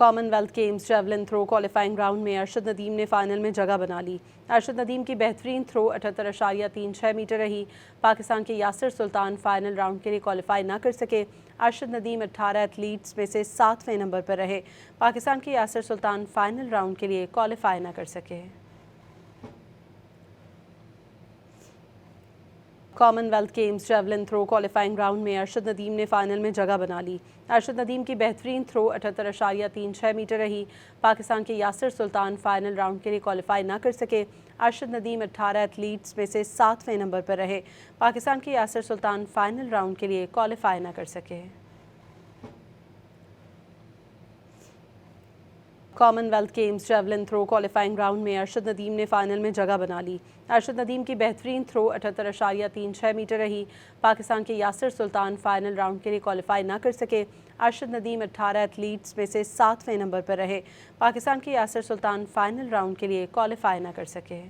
Common wealth games javelin throw qualifying round میں ارشد ندیم نے final میں جگہ بنا لی۔ ارشد ندیم کی بہترین تھرو 78.36 میٹر رہی۔ پاکستان کے یاسر سلطان فائنل راؤنڈ کے لیے کوالیفائی نہ کر سکے۔ ارشد ندیم 18 ایتھلیٹس میں سے 7ویں نمبر پر رہے۔ پاکستان کے یاسر سلطان فائنل راؤنڈ کے لیے کوالیفائی نہ کر سکے۔ Common wealth games javelin throw qualifying round میں ارشد ندیم نے فائنل میں جگہ بنا لی۔ ارشد ندیم کی بہترین تھرو 78.36 میٹر رہی۔ پاکستان کے یاسر سلطان فائنل راؤنڈ کے لیے کوالیفائی نہ کر سکے۔ ارشد ندیم 18 ایتھلیٹس میں سے 7ویں نمبر پر رہے۔ پاکستان کے یاسر سلطان فائنل راؤنڈ کے لیے کوالیفائی نہ کر سکے۔ Common wealth games javelin throw qualifying round میں ارشد ندیم نے فائنل میں جگہ بنا لی۔ ارشد ندیم کی بہترین تھرو 78.36 میٹر رہی۔ پاکستان کے یاسر سلطان فائنل راؤنڈ کے لیے کوالیفائی نہ کر سکے۔ ارشد ندیم 18 ایتھلیٹس میں سے 7ویں نمبر پر رہے۔ پاکستان کے یاسر سلطان فائنل راؤنڈ کے لیے کوالیفائی نہ کر سکے۔